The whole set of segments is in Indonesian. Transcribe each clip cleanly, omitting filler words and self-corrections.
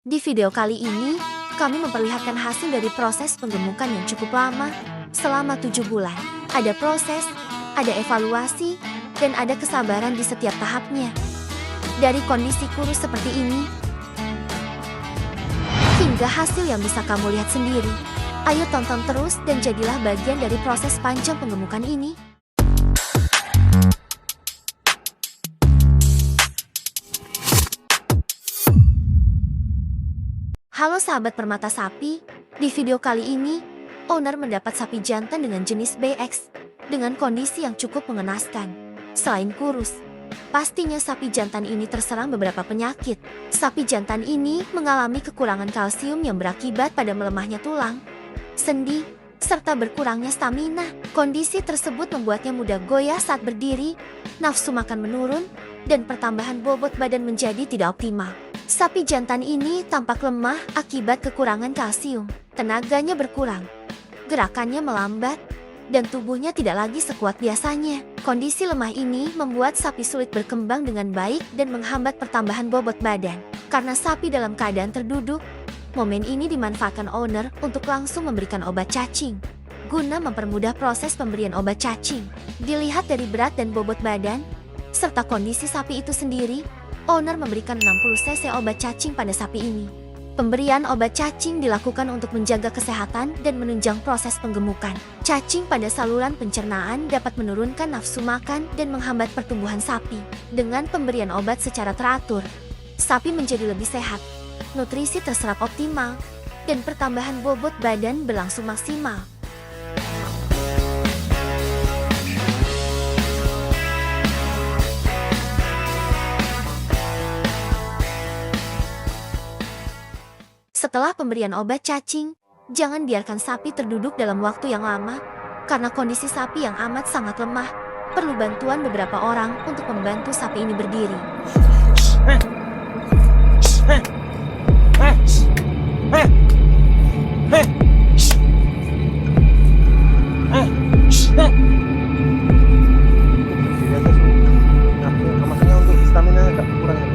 Di video kali ini, kami memperlihatkan hasil dari proses penggemukan yang cukup lama, selama 7 bulan. Ada proses, ada evaluasi, dan ada kesabaran di setiap tahapnya. Dari kondisi kurus seperti ini, hingga hasil yang bisa kamu lihat sendiri. Ayo tonton terus dan jadilah bagian dari proses panjang penggemukan ini. Halo sahabat permata sapi, di video kali ini, owner mendapat sapi jantan dengan jenis BX, dengan kondisi yang cukup mengenaskan. Selain kurus, pastinya sapi jantan ini terserang beberapa penyakit. Sapi jantan ini mengalami kekurangan kalsium yang berakibat pada melemahnya tulang, sendi, serta berkurangnya stamina. Kondisi tersebut membuatnya mudah goyah saat berdiri, nafsu makan menurun, dan pertambahan bobot badan menjadi tidak optimal. Sapi jantan ini tampak lemah akibat kekurangan kalsium. Tenaganya berkurang, gerakannya melambat, dan tubuhnya tidak lagi sekuat biasanya. Kondisi lemah ini membuat sapi sulit berkembang dengan baik dan menghambat pertambahan bobot badan. Karena sapi dalam keadaan terduduk, momen ini dimanfaatkan owner untuk langsung memberikan obat cacing, guna mempermudah proses pemberian obat cacing. Dilihat dari berat dan bobot badan, serta kondisi sapi itu sendiri, owner memberikan 60 cc obat cacing pada sapi ini. Pemberian obat cacing dilakukan untuk menjaga kesehatan dan menunjang proses penggemukan. Cacing pada saluran pencernaan dapat menurunkan nafsu makan dan menghambat pertumbuhan sapi. Dengan pemberian obat secara teratur, sapi menjadi lebih sehat, nutrisi terserap optimal, dan pertambahan bobot badan berlangsung maksimal. Setelah pemberian obat cacing, jangan biarkan sapi terduduk dalam waktu yang lama, karena kondisi sapi yang amat sangat lemah, perlu bantuan beberapa orang untuk membantu sapi ini berdiri. Maksudnya untuk stamina agak kurang ya.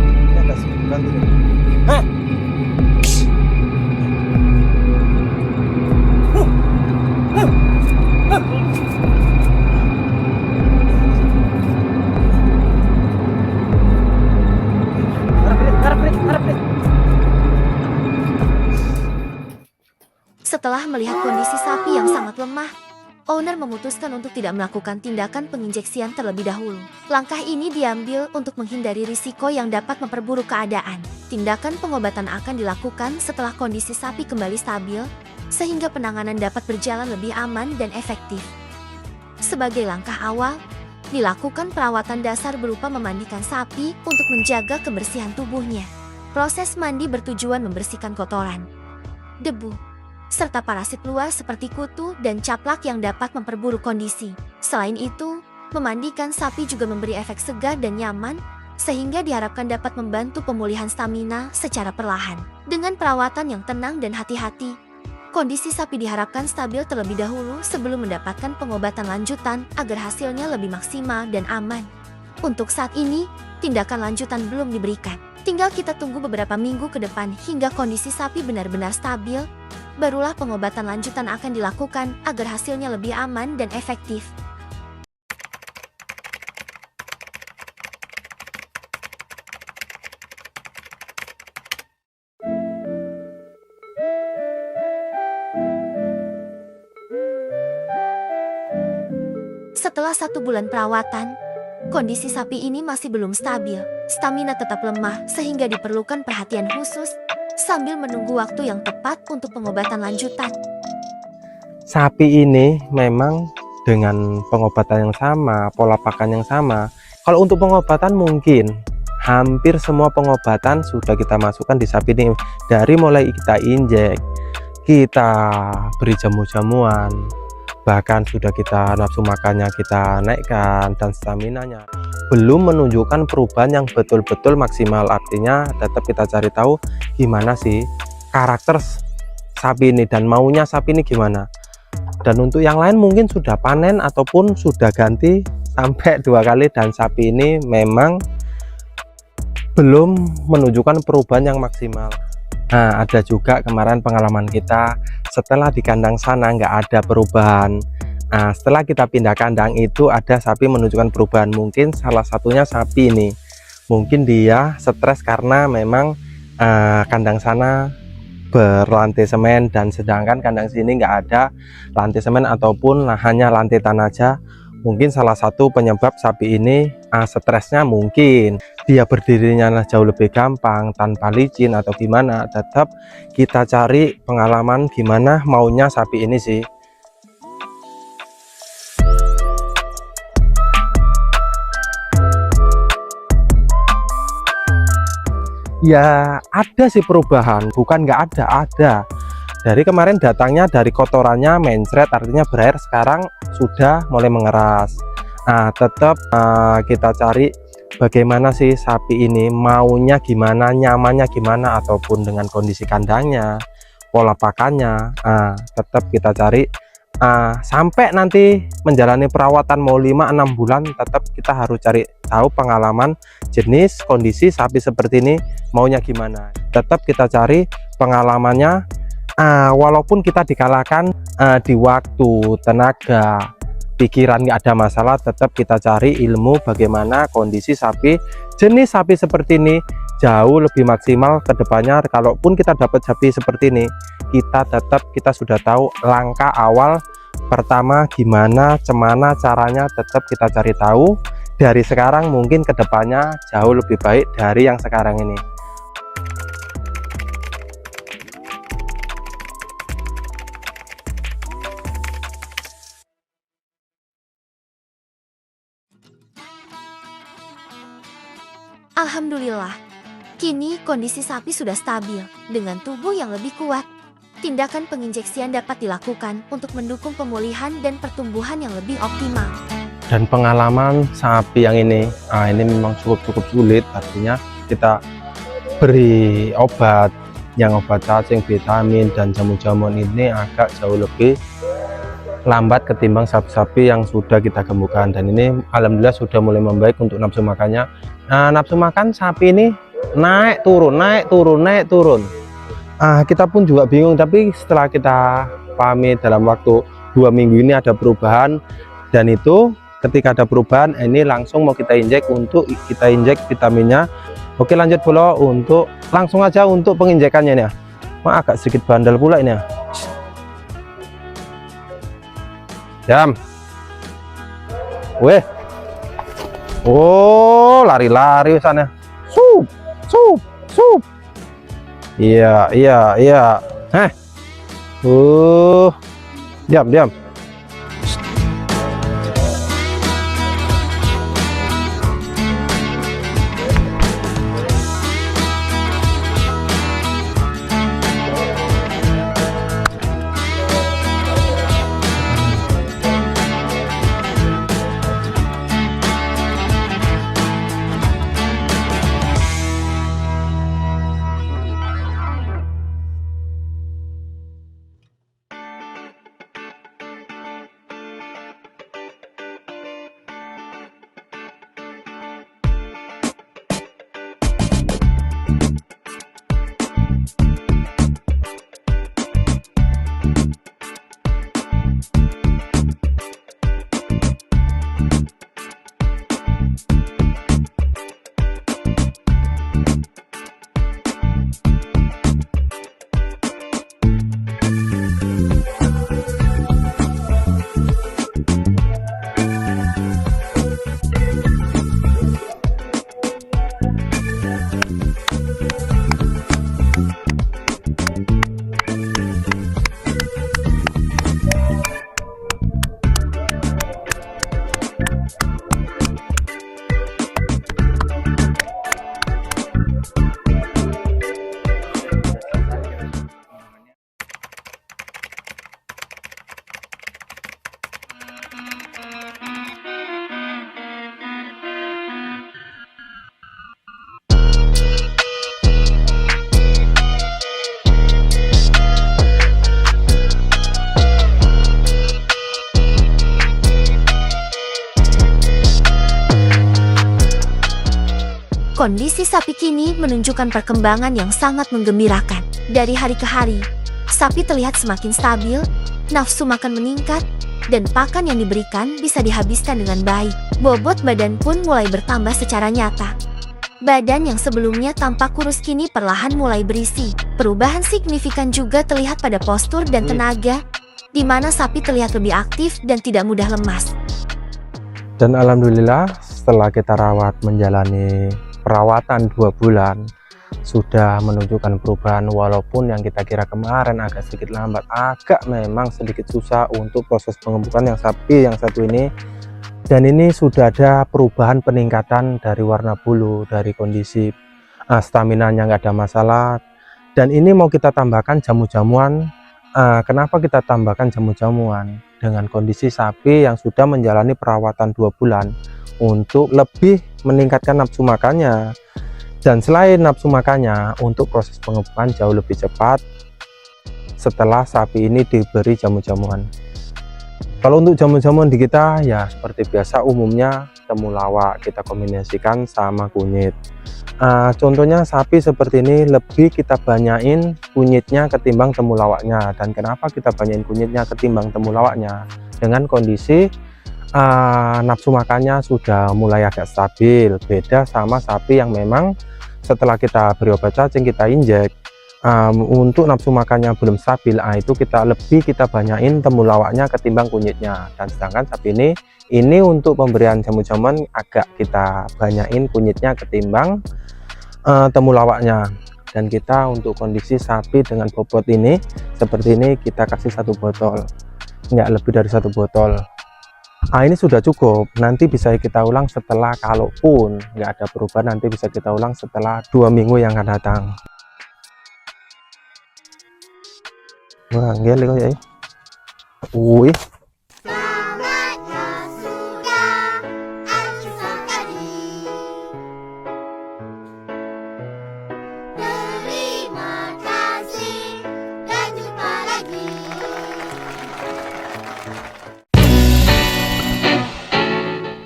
Ini agak sedikit bantu nih. Setelah melihat kondisi sapi yang sangat lemah, owner memutuskan untuk tidak melakukan tindakan penginjeksian terlebih dahulu. Langkah ini diambil untuk menghindari risiko yang dapat memperburuk keadaan. Tindakan pengobatan akan dilakukan setelah kondisi sapi kembali stabil, sehingga penanganan dapat berjalan lebih aman dan efektif. Sebagai langkah awal, dilakukan perawatan dasar berupa memandikan sapi untuk menjaga kebersihan tubuhnya. Proses mandi bertujuan membersihkan kotoran, debu, serta parasit luar seperti kutu dan caplak yang dapat memperburuk kondisi. Selain itu, memandikan sapi juga memberi efek segar dan nyaman, sehingga diharapkan dapat membantu pemulihan stamina secara perlahan. Dengan perawatan yang tenang dan hati-hati, kondisi sapi diharapkan stabil terlebih dahulu sebelum mendapatkan pengobatan lanjutan agar hasilnya lebih maksimal dan aman. Untuk saat ini, tindakan lanjutan belum diberikan. Tinggal kita tunggu beberapa minggu ke depan hingga kondisi sapi benar-benar stabil, barulah pengobatan lanjutan akan dilakukan agar hasilnya lebih aman dan efektif. Setelah 1 bulan perawatan, kondisi sapi ini masih belum stabil. Stamina tetap lemah sehingga diperlukan perhatian khusus sambil menunggu waktu yang tepat untuk pengobatan lanjutan. Sapi ini memang dengan pengobatan yang sama, pola pakan yang sama. Kalau untuk pengobatan mungkin hampir semua pengobatan sudah kita masukkan di sapi ini. Dari mulai kita injek, kita beri jamu-jamuan, bahkan sudah kita nafsu makannya kita naikkan dan staminanya. Belum menunjukkan perubahan yang betul-betul maksimal. Artinya tetap kita cari tahu gimana sih karakter sapi ini dan maunya sapi ini gimana. Dan untuk yang lain mungkin sudah panen ataupun sudah ganti sampai 2 kali dan sapi ini memang belum menunjukkan perubahan yang maksimal. Nah, ada juga kemarin pengalaman kita setelah di kandang sana nggak ada perubahan. Nah, setelah kita pindah kandang itu ada sapi menunjukkan perubahan. Mungkin salah satunya sapi ini. Mungkin dia stres karena memang kandang sana berlantai semen dan sedangkan kandang sini nggak ada lantai semen ataupun hanya lantai tanah aja. Mungkin salah satu penyebab sapi ini stresnya, mungkin dia berdirinya jauh lebih gampang tanpa licin atau gimana. Tetap kita cari pengalaman gimana maunya sapi ini sih. Ya ada sih perubahan, bukan nggak ada. Dari kemarin datangnya dari kotorannya mencret, artinya berair, sekarang sudah mulai mengeras. Nah, tetap kita cari bagaimana sih sapi ini maunya gimana, nyamannya gimana, ataupun dengan kondisi kandangnya, pola pakannya. Tetap kita cari sampai nanti menjalani perawatan mau 5-6 bulan, tetap kita harus cari tahu pengalaman jenis kondisi sapi seperti ini maunya gimana. Tetap kita cari pengalamannya, walaupun kita dikalahkan di waktu, tenaga, pikiran nggak ada masalah, tetap kita cari ilmu bagaimana kondisi sapi jenis sapi seperti ini jauh lebih maksimal ke depannya. Kalaupun kita dapat sapi seperti ini, kita sudah tahu langkah awal pertama gimana, cemana caranya, tetap kita cari tahu dari sekarang. Mungkin ke depannya jauh lebih baik dari yang sekarang ini. Alhamdulillah, kini kondisi sapi sudah stabil dengan tubuh yang lebih kuat. Tindakan penginjeksian dapat dilakukan untuk mendukung pemulihan dan pertumbuhan yang lebih optimal. Dan pengalaman sapi yang ini memang cukup sulit, artinya kita beri obat cacing, vitamin, dan jamu-jamuan ini agak jauh lebih lambat ketimbang sapi-sapi yang sudah kita gemukkan. Dan ini alhamdulillah sudah mulai membaik untuk nafsu makannya. Nafsu makan sapi ini naik turun. Kita pun juga bingung, tapi setelah kita pahami dalam waktu 2 minggu ini ada perubahan, dan itu ketika ada perubahan ini langsung mau kita injek vitaminnya. Oke, lanjut pula untuk langsung aja untuk penginjekannya ini ya. Agak sedikit bandel pula ini ya. Jam. Weh. Oh, lari-lari sana. Sup. Iya. Diam. Kondisi sapi kini menunjukkan perkembangan yang sangat menggembirakan. Dari hari ke hari, sapi terlihat semakin stabil, nafsu makan meningkat, dan pakan yang diberikan bisa dihabiskan dengan baik. Bobot badan pun mulai bertambah secara nyata. Badan yang sebelumnya tampak kurus kini perlahan mulai berisi. Perubahan signifikan juga terlihat pada postur dan tenaga, di mana sapi terlihat lebih aktif dan tidak mudah lemas. Dan alhamdulillah setelah kita rawat menjalani perawatan 2 bulan sudah menunjukkan perubahan, walaupun yang kita kira kemarin agak sedikit lambat, agak memang sedikit susah untuk proses pengembukan yang sapi yang satu ini. Dan ini sudah ada perubahan peningkatan dari warna bulu, dari kondisi stamina-nya nggak ada masalah. Dan ini mau kita tambahkan jamu-jamuan. Kenapa kita tambahkan jamu-jamuan? Dengan kondisi sapi yang sudah menjalani perawatan 2 bulan untuk lebih meningkatkan nafsu makannya. Dan selain nafsu makannya, untuk proses pengembukan jauh lebih cepat setelah sapi ini diberi jamu-jamuan. Kalau untuk jamu-jamuan di kita ya seperti biasa, umumnya temulawak kita kombinasikan sama kunyit. Contohnya sapi seperti ini lebih kita banyain kunyitnya ketimbang temulawaknya. Dan kenapa kita banyain kunyitnya ketimbang temulawaknya? Dengan kondisi nafsu makannya sudah mulai agak stabil, beda sama sapi yang memang setelah kita beri obat cacing, kita injek, untuk nafsu makannya belum stabil, itu kita banyain temulawaknya ketimbang kunyitnya. Dan sedangkan sapi ini untuk pemberian jamu-jamuan agak kita banyain kunyitnya ketimbang temulawaknya. Dan kita untuk kondisi sapi dengan bobot ini seperti ini, kita kasih 1 botol, nggak lebih dari 1 botol. Ini sudah cukup. Nanti bisa kita ulang setelah, kalaupun nggak ada perubahan, nanti bisa kita ulang setelah 2 minggu yang akan datang. Wah, geli kok ya. Wih.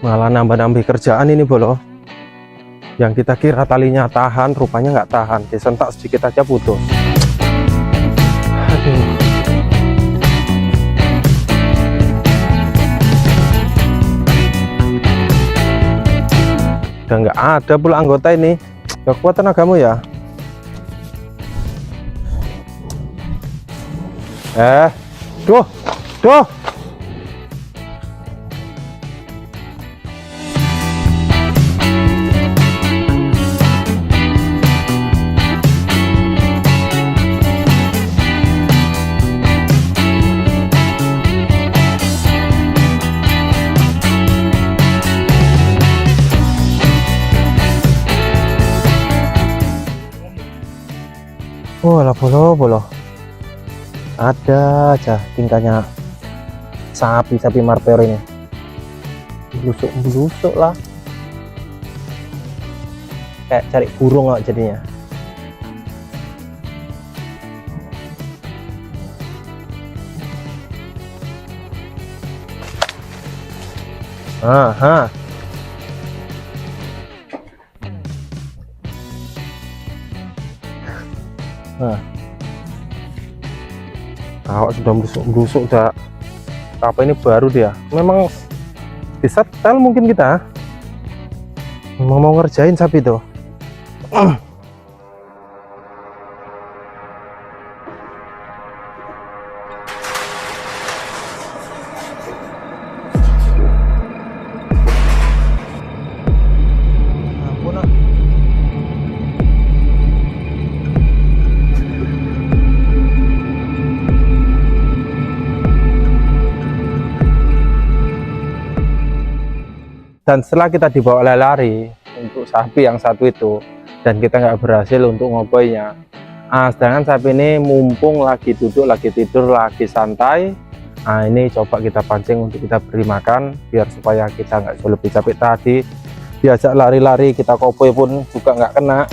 Malah nambah-nambah kerjaan ini bolo. Yang kita kira talinya tahan, rupanya nggak tahan. Disentak sedikit aja putus. Aduh. Udah nggak ada pula anggota ini. Gak kuat tenagamu ya. Duh. Oh lah bolo. Ada aja tingkahnya sapi marper ini. Belusuk lah. Kayak cari burung lah jadinya. Awak sudah busuk udah apa ini baru dia. Memang disetel mungkin kita. Memang mau ngerjain sapi tuh. Dan setelah kita dibawa lari untuk sapi yang satu itu, dan kita nggak berhasil untuk ngoboinya, sedangkan sapi ini mumpung lagi duduk, lagi tidur, lagi santai, ini coba kita pancing untuk kita beri makan, biar supaya kita nggak lebih capek. Tadi diajak lari-lari, kita koboi pun juga nggak kena.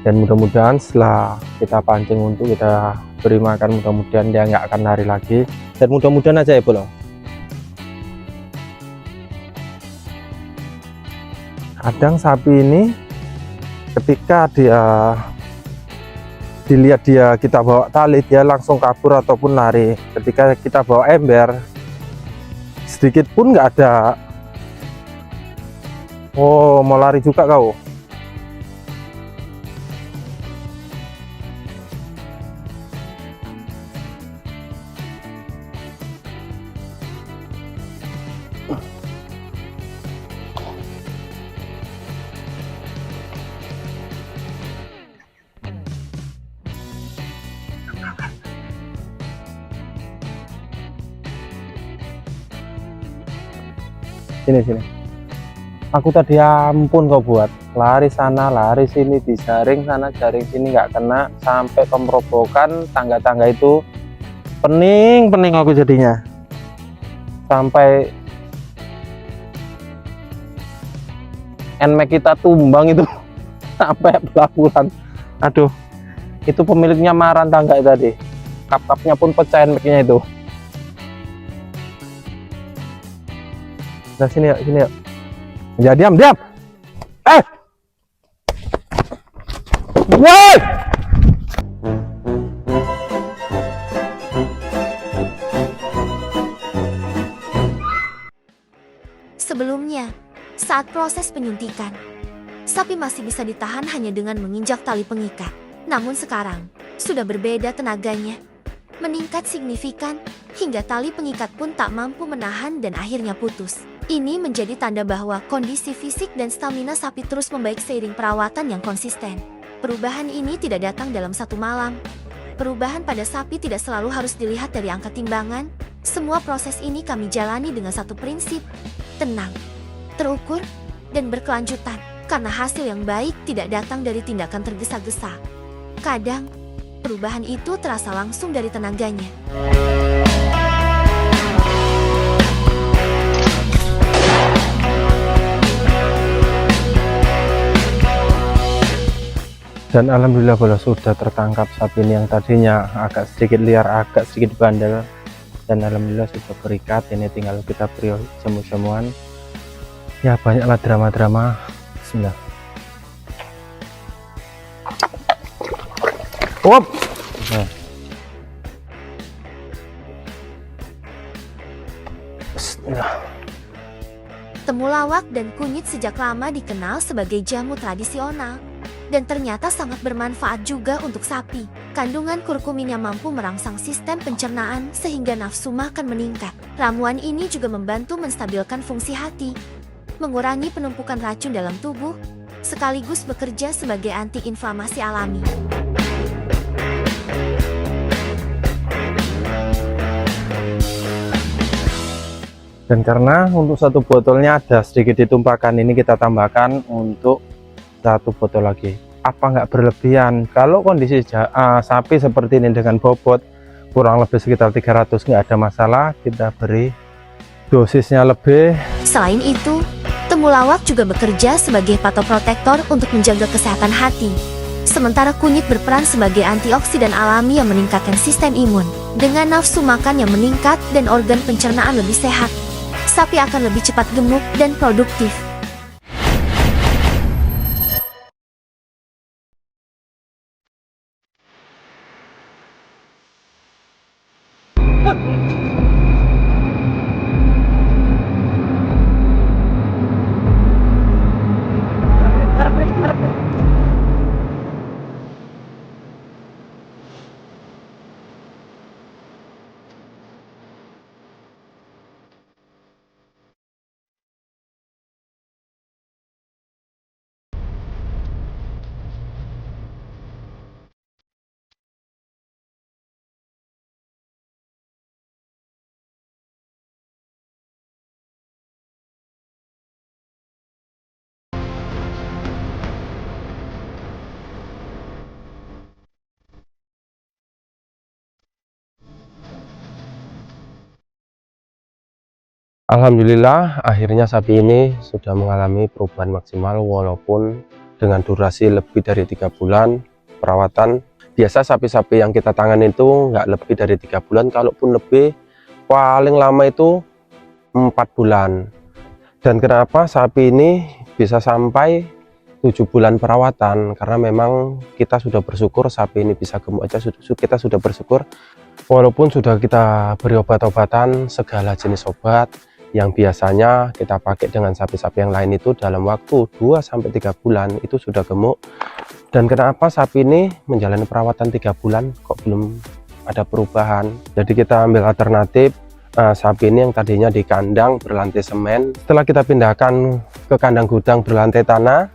Dan mudah-mudahan setelah kita pancing untuk kita beri makan, mudah-mudahan dia nggak akan lari lagi, dan mudah-mudahan aja ya bro. Kadang sapi ini ketika dia dilihat kita bawa tali, dia langsung kabur ataupun lari. Ketika kita bawa ember, sedikit pun nggak ada. Oh, mau lari juga kau. Sini. Aku tadi ampun kau buat lari sana lari sini, dijaring sana jaring sini nggak kena, sampai kemerobokan tangga-tangga itu. Pening aku jadinya, sampai NMAX kita tumbang itu sampai pelabuhan. Aduh, itu pemiliknya marah tangga tadi, kap-kapnya pun pecah NMAX-nya itu. Nah sini yuk. Ya diam. Woi! Sebelumnya, saat proses penyuntikan, sapi masih bisa ditahan hanya dengan menginjak tali pengikat. Namun sekarang, sudah berbeda tenaganya. Meningkat signifikan, hingga tali pengikat pun tak mampu menahan dan akhirnya putus. Ini menjadi tanda bahwa kondisi fisik dan stamina sapi terus membaik seiring perawatan yang konsisten. Perubahan ini tidak datang dalam satu malam. Perubahan pada sapi tidak selalu harus dilihat dari angka timbangan. Semua proses ini kami jalani dengan satu prinsip: tenang, terukur, dan berkelanjutan. Karena hasil yang baik tidak datang dari tindakan tergesa-gesa. Kadang, perubahan itu terasa langsung dari tenaganya. Dan alhamdulillah bola sudah tertangkap sapi ini yang tadinya agak sedikit liar, agak sedikit bandel, dan alhamdulillah sudah berikat. Ini tinggal kita beri jamu-jamuan. Ya banyaklah drama-drama. Bismillah. Op. Nah. Bismillah. Temulawak dan kunyit sejak lama dikenal sebagai jamu tradisional. Dan ternyata sangat bermanfaat juga untuk sapi. Kandungan kurkumin yang mampu merangsang sistem pencernaan sehingga nafsu makan meningkat. Ramuan ini juga membantu menstabilkan fungsi hati, mengurangi penumpukan racun dalam tubuh, sekaligus bekerja sebagai anti-inflamasi alami. Dan karena untuk satu botolnya ada sedikit ditumpahkan, ini kita tambahkan untuk satu botol lagi. Apa nggak berlebihan? Kalau kondisi sapi seperti ini dengan bobot kurang lebih sekitar 300 nggak ada masalah, kita beri dosisnya lebih. Selain itu, temulawak juga bekerja sebagai patoprotektor untuk menjaga kesehatan hati. Sementara kunyit berperan sebagai antioksidan alami yang meningkatkan sistem imun. Dengan nafsu makan yang meningkat dan organ pencernaan lebih sehat, sapi akan lebih cepat gemuk dan produktif. Alhamdulillah akhirnya sapi ini sudah mengalami perubahan maksimal, walaupun dengan durasi lebih dari 3 bulan perawatan. Biasa sapi-sapi yang kita tangani itu nggak lebih dari 3 bulan, kalaupun lebih paling lama itu 4 bulan. Dan kenapa sapi ini bisa sampai 7 bulan perawatan? Karena memang kita sudah bersyukur sapi ini bisa gemuk aja, kita sudah bersyukur. Walaupun sudah kita beri obat-obatan, segala jenis obat yang biasanya kita pakai dengan sapi-sapi yang lain itu dalam waktu 2-3 bulan itu sudah gemuk. Dan kenapa sapi ini menjalani perawatan 3 bulan kok belum ada perubahan? Jadi kita ambil alternatif. Sapi ini yang tadinya di kandang berlantai semen, setelah kita pindahkan ke kandang gudang berlantai tanah,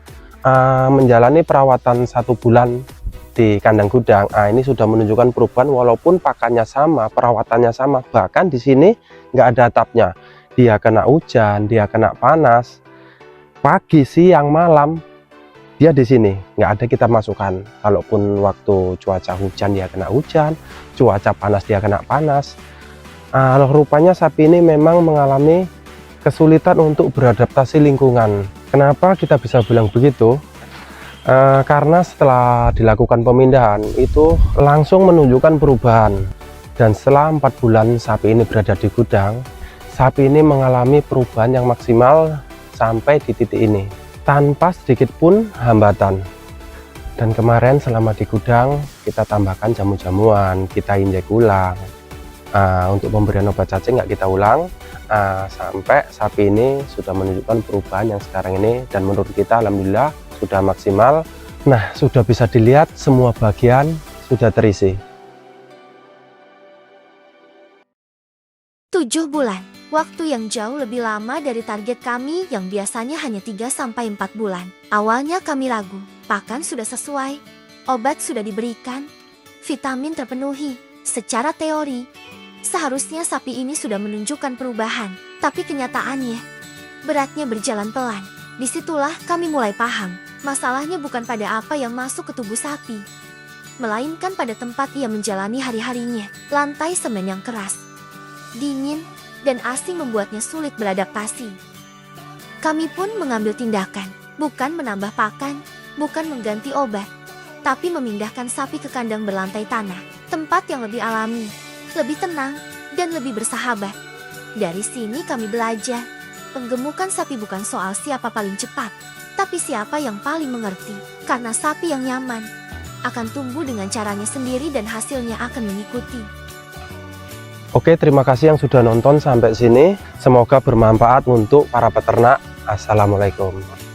menjalani perawatan 1 bulan di kandang gudang. Ini sudah menunjukkan perubahan, walaupun pakannya sama, perawatannya sama, bahkan di sini nggak ada atapnya. Dia kena hujan, dia kena panas, pagi, siang, malam, dia di sini nggak ada kita masukkan. Kalaupun waktu cuaca hujan dia kena hujan, cuaca panas dia kena panas. Rupanya sapi ini memang mengalami kesulitan untuk beradaptasi lingkungan. Kenapa kita bisa bilang begitu? Karena setelah dilakukan pemindahan itu langsung menunjukkan perubahan. Dan setelah 4 bulan sapi ini berada di gudang, sapi ini mengalami perubahan yang maksimal sampai di titik ini tanpa sedikit pun hambatan. Dan kemarin selama di gudang kita tambahkan jamu-jamuan, kita injek ulang. Untuk pemberian obat cacing nggak kita ulang, sampai sapi ini sudah menunjukkan perubahan yang sekarang ini, dan menurut kita alhamdulillah sudah maksimal. Nah, sudah bisa dilihat semua bagian sudah terisi. 7 bulan, waktu yang jauh lebih lama dari target kami yang biasanya hanya 3-4 bulan. Awalnya kami ragu, pakan sudah sesuai, obat sudah diberikan, vitamin terpenuhi. Secara teori, seharusnya sapi ini sudah menunjukkan perubahan, tapi kenyataannya, beratnya berjalan pelan. Disitulah kami mulai paham, masalahnya bukan pada apa yang masuk ke tubuh sapi, melainkan pada tempat ia menjalani hari-harinya. Lantai semen yang keras, dingin, dan asing membuatnya sulit beradaptasi. Kami pun mengambil tindakan, bukan menambah pakan, bukan mengganti obat, tapi memindahkan sapi ke kandang berlantai tanah, tempat yang lebih alami, lebih tenang, dan lebih bersahabat. Dari sini kami belajar, penggemukan sapi bukan soal siapa paling cepat, tapi siapa yang paling mengerti. Karena sapi yang nyaman akan tumbuh dengan caranya sendiri dan hasilnya akan mengikuti. Oke, terima kasih yang sudah nonton sampai sini. Semoga bermanfaat untuk para peternak. Assalamualaikum.